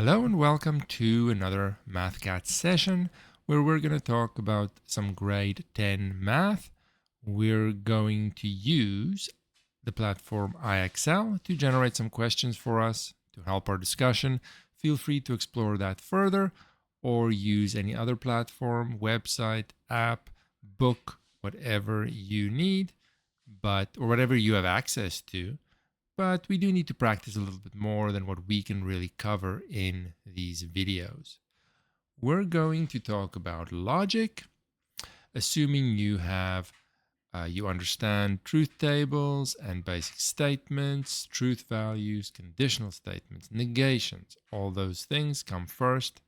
Hello and welcome to another MathCat session where we're going to talk about some grade 10 math. We're going to use the platform IXL to generate some questions for us to help our discussion. Feel free to explore that further or use any other platform, website, app, book, whatever you need, or whatever you have access to. But we do need to practice a little bit more than what we can really cover in these videos. We're going to talk about logic, assuming you understand truth tables and basic statements, truth values, conditional statements, negations. All those things come first.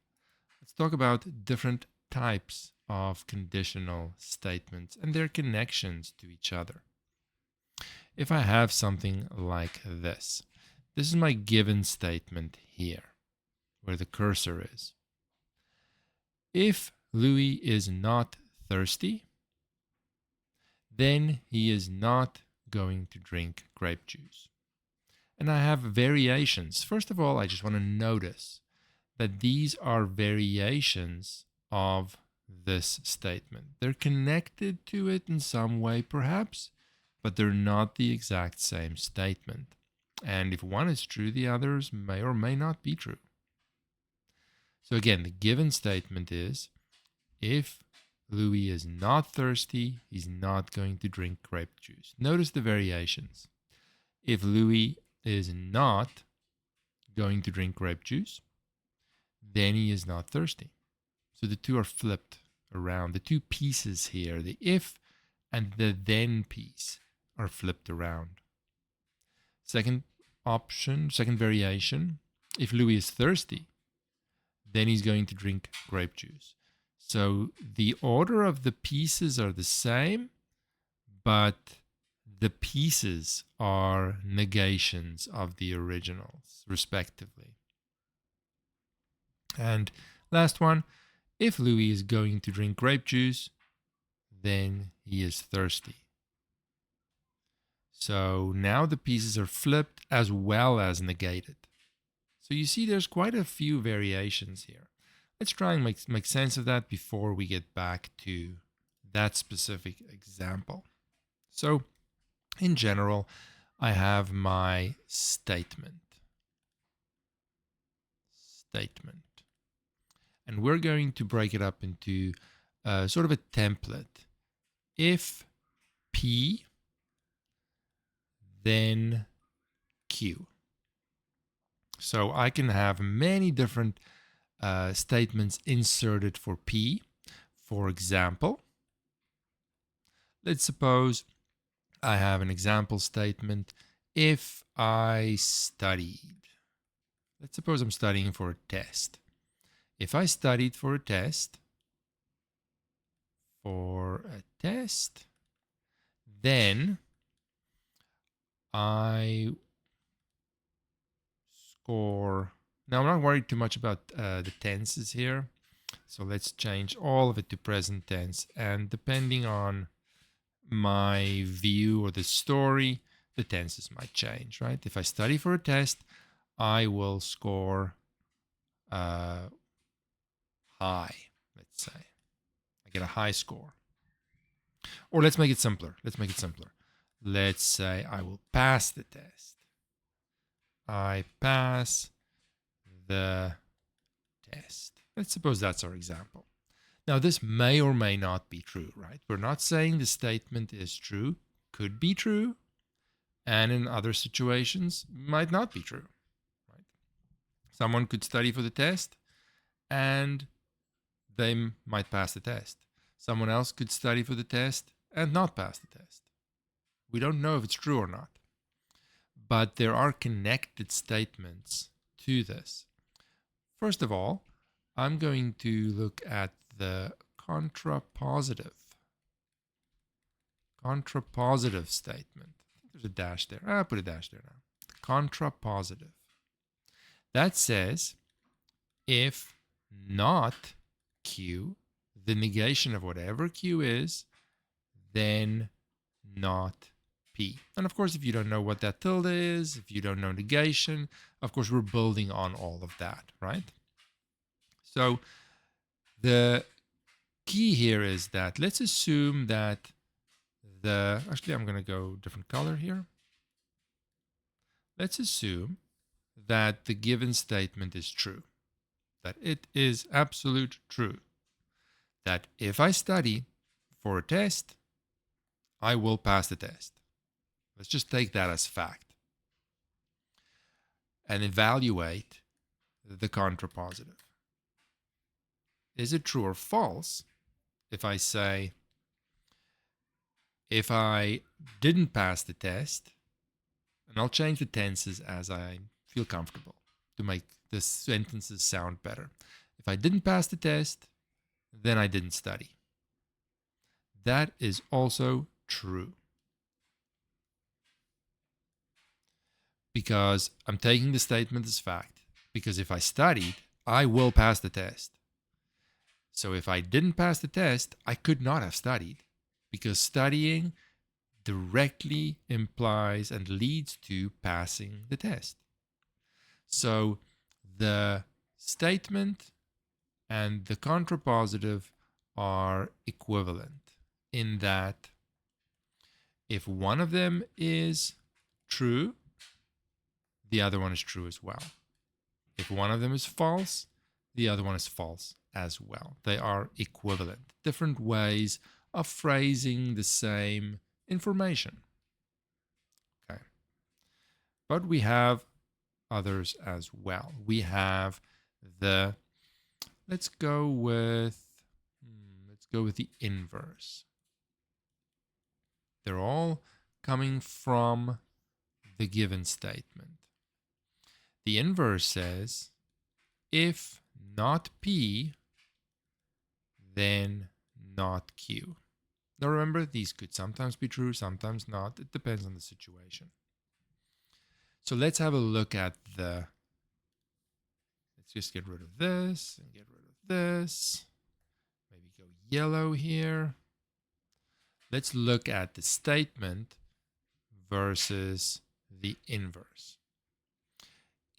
Let's talk about different types of conditional statements and their connections to each other. If I have something like this is my given statement here, where the cursor is. If Louis is not thirsty, then he is not going to drink grape juice. And I have variations. First of all, I just want to notice that these are variations of this statement. They're connected to it in some way, perhaps, but they're not the exact same statement. And if one is true, the others may or may not be true. So again, the given statement is, if Louis is not thirsty, he's not going to drink grape juice. Notice the variations. If Louis is not going to drink grape juice, then he is not thirsty. So the two are flipped around. The two pieces here, the if and the then piece, are flipped around. Second variation, if Louis is thirsty, then he's going to drink grape juice. So the order of the pieces are the same, but the pieces are negations of the originals, respectively. And last one, if Louis is going to drink grape juice, then he is thirsty. So now the pieces are flipped as well as negated. So you see there's quite a few variations here. Let's try and make sense of that before we get back to that specific example. So in general, I have my statement. And we're going to break it up into sort of a template. If P, then Q. So I can have many different statements inserted for P. For example, let's suppose I have an example statement. If I studied, let's suppose I'm studying for a test. If I studied for a test, then I score. Now I'm not worried too much about the tenses here. So let's change all of it to present tense. And depending on my view or the story, the tenses might change, right? If I study for a test, I will score high, let's say. I get a high score. Or let's make it simpler. Let's say I will pass the test. I pass the test. Let's suppose that's our example. Now, this may or may not be true, right? We're not saying the statement is true. Could be true, and in other situations, might not be true, right? Someone could study for the test, and they might pass the test. Someone else could study for the test and not pass the test. We don't know if it's true or not. But there are connected statements to this. First of all, I'm going to look at the contrapositive statement. I think there's a dash there. I'll put a dash there now. Contrapositive. That says if not Q, the negation of whatever Q is, then not P. And of course, if you don't know what that tilde is, if you don't know negation, of course, we're building on all of that, right? So the key here is that let's assume that actually, I'm going to go different color here. Let's assume that the given statement is true, that it is absolute true, that if I study for a test, I will pass the test. Let's just take that as fact and evaluate the contrapositive. Is it true or false if I say, if I didn't pass the test, and I'll change the tenses as I feel comfortable to make the sentences sound better. If I didn't pass the test, then I didn't study. That is also true. Because I'm taking the statement as fact. Because if I studied, I will pass the test. So if I didn't pass the test, I could not have studied. Because studying directly implies and leads to passing the test. So the statement and the contrapositive are equivalent in that if one of them is true, the other one is true as well. If one of them is false, the other one is false as well. They are equivalent, different ways of phrasing the same information. Okay. But we have others as well. We have the, let's go with the inverse. They're all coming from the given statement. The inverse says, if not P, then not Q. Now remember, these could sometimes be true, sometimes not. It depends on the situation. So let's have a look at let's just get rid of this and get rid of this. Maybe go yellow here. Let's look at the statement versus the inverse.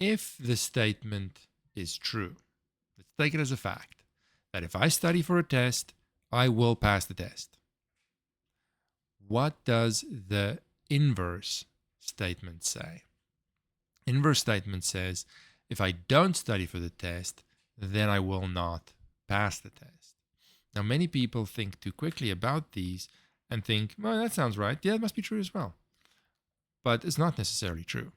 If the statement is true, let's take it as a fact, that if I study for a test, I will pass the test. What does the inverse statement say? Inverse statement says, if I don't study for the test, then I will not pass the test. Now, many people think too quickly about these and think, well, that sounds right. Yeah, it must be true as well. But it's not necessarily true.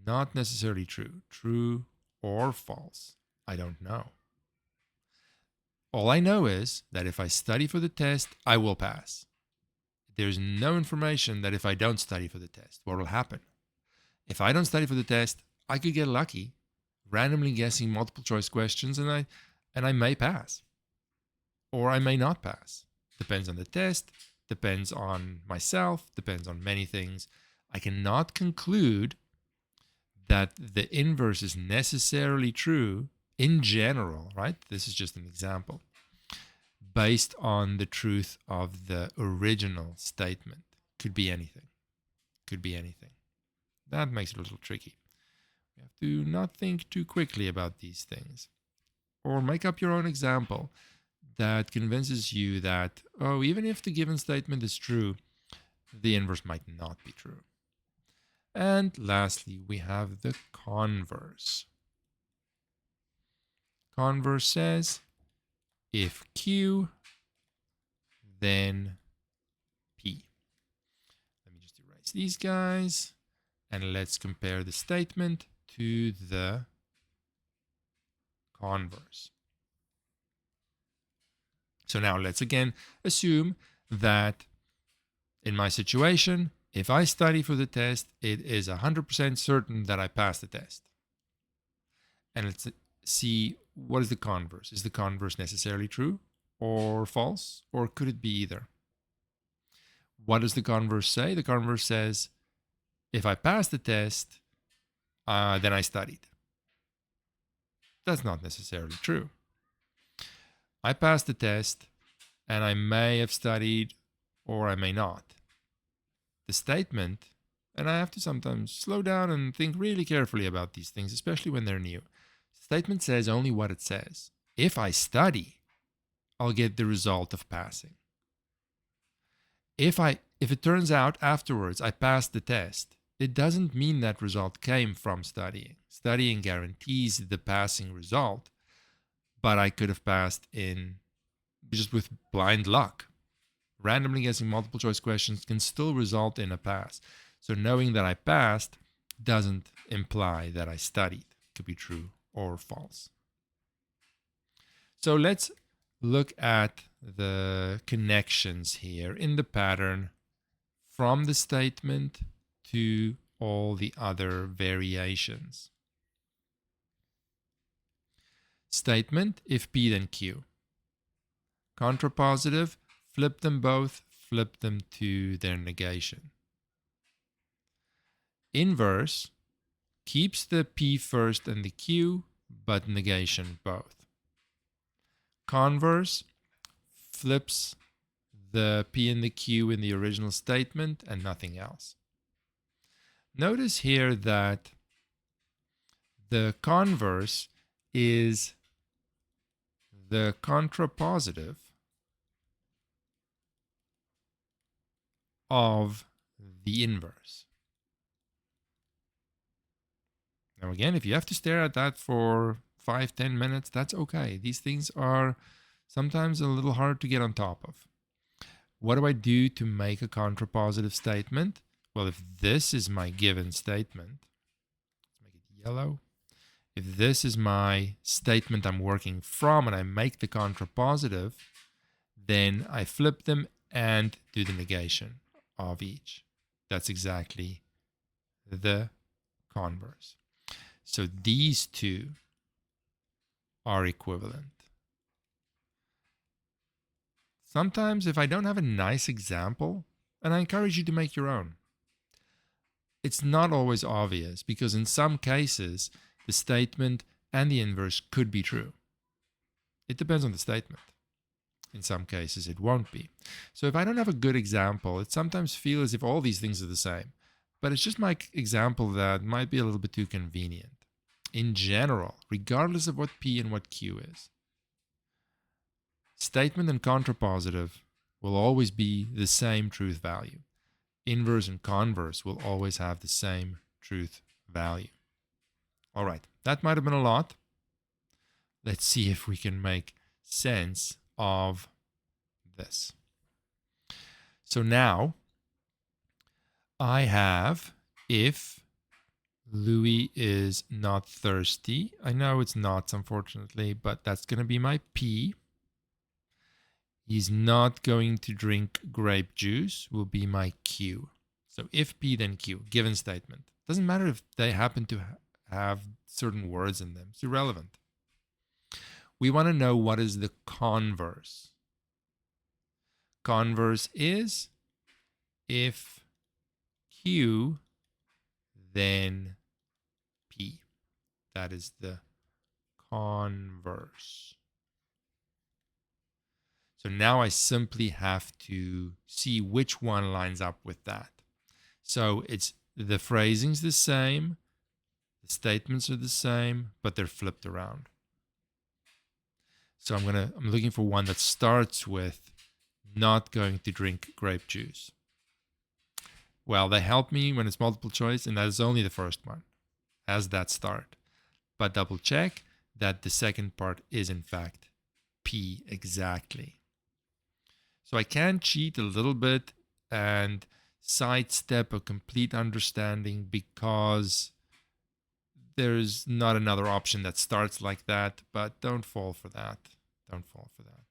Not necessarily true. True or false, I don't know. All I know is that if I study for the test, I will pass. There's no information that if I don't study for the test, what will happen? If I don't study for the test, I could get lucky, randomly guessing multiple choice questions, and I may pass. Or I may not pass. Depends on the test, depends on myself, depends on many things. I cannot conclude that the inverse is necessarily true in general, right? This is just an example, based on the truth of the original statement. Could be anything. Could be anything. That makes it a little tricky. You have to not think too quickly about these things. Or make up your own example that convinces you that, oh, even if the given statement is true, the inverse might not be true. And lastly, we have the converse. Converse says, if Q, then P. Let me just erase these guys. And let's compare the statement to the converse. So now let's again assume that in my situation, if I study for the test, it is 100% certain that I pass the test. And let's see, what is the converse? Is the converse necessarily true or false? Or could it be either? What does the converse say? The converse says, if I pass the test, then I studied. That's not necessarily true. I passed the test, and I may have studied, or I may not. the statement, and I have to sometimes slow down and think really carefully about these things, especially when they're new. The statement says only what it says. If I study, I'll get the result of passing. If it turns out afterwards I passed the test, it doesn't mean that result came from studying. Studying guarantees the passing result, but I could have passed in just with blind luck. Randomly guessing multiple choice questions can still result in a pass. So knowing that I passed doesn't imply that I studied. It could be true or false. So let's look at the connections here in the pattern from the statement to all the other variations. Statement, if P then Q. Contrapositive, flip them both, flip them to their negation. Inverse, keeps the P first and the Q, but negation both. Converse, flips the P and the Q in the original statement and nothing else. Notice here that the converse is the contrapositive of the inverse. Now again, if you have to stare at that for 5-10 minutes, that's okay. These things are sometimes a little hard to get on top of. What do I do to make a contrapositive statement? Well, if this is my given statement, let's make it yellow. If this is my statement I'm working from and I make the contrapositive, then I flip them and do the negation of each. That's exactly the converse. So these two are equivalent. Sometimes if I don't have a nice example, and I encourage you to make your own, it's not always obvious because in some cases, the statement and the inverse could be true. It depends on the statement. In some cases, it won't be. So if I don't have a good example, it sometimes feels as if all these things are the same. But it's just my example that might be a little bit too convenient. In general, regardless of what P and what Q is, statement and contrapositive will always be the same truth value. Inverse and converse will always have the same truth value. All right, that might have been a lot. Let's see if we can make sense of this. So now I have if Louis is not thirsty. I know it's not, unfortunately, but that's going to be my P. He's not going to drink grape juice will be my Q. So if P, then Q, given statement. Doesn't matter if they happen to have certain words in them. It's irrelevant. We want to know what is the converse. Converse is if Q, then P. That is the converse. So now I simply have to see which one lines up with that. So it's the phrasing's the same, the statements are the same, but they're flipped around. So I'm looking for one that starts with not going to drink grape juice. Well, they help me when it's multiple choice, and that is only the first one as that start. But double check that the second part is in fact P exactly. So I can cheat a little bit and sidestep a complete understanding because there's not another option that starts like that, but don't fall for that. Don't fall for that.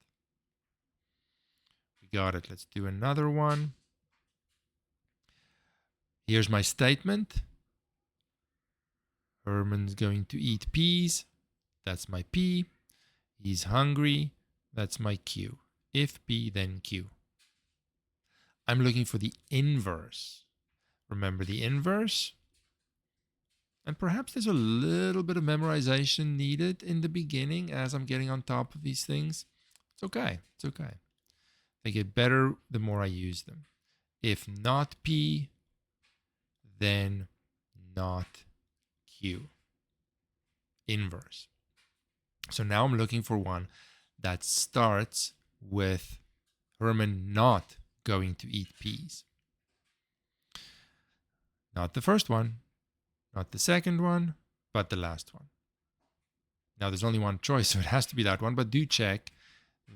We got it. Let's do another one. Here's my statement. Herman's going to eat peas. That's my P. He's hungry. That's my Q. If P, then Q. I'm looking for the inverse. Remember the inverse? And perhaps there's a little bit of memorization needed in the beginning as I'm getting on top of these things. It's okay. It's okay. They get better the more I use them. If not P, then not Q. Inverse. So now I'm looking for one that starts with Herman not going to eat peas. Not the first one, not the second one, but the last one. Now there's only one choice, so it has to be that one, but do check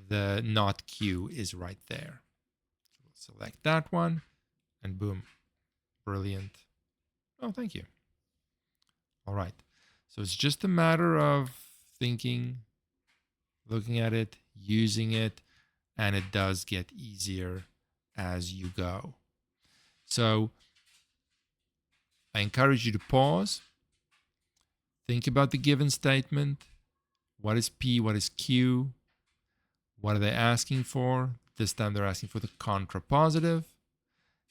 the not Q is right there. So we'll select that one, and boom, brilliant. Oh, thank you. All right, so it's just a matter of thinking, looking at it, using it, and it does get easier as you go. So I encourage you to pause, think about the given statement. What is P? What is Q? What are they asking for? This time they're asking for the contrapositive,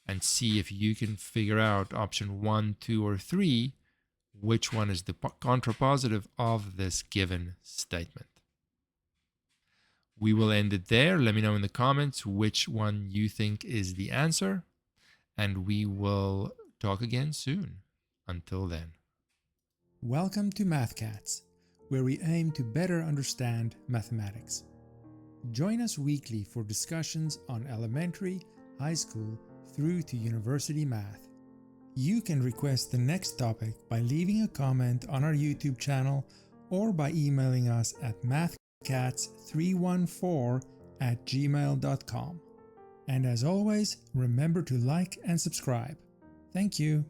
and see if you can figure out option 1, 2, or 3, which one is the contrapositive of this given statement. We will end it there. Let me know in the comments which one you think is the answer, and we will talk again soon. Until then. Welcome to MathCats, where we aim to better understand mathematics. Join us weekly for discussions on elementary, high school, through to university math. You can request the next topic by leaving a comment on our YouTube channel or by emailing us at mathcats314@gmail.com. And as always, remember to like and subscribe. Thank you.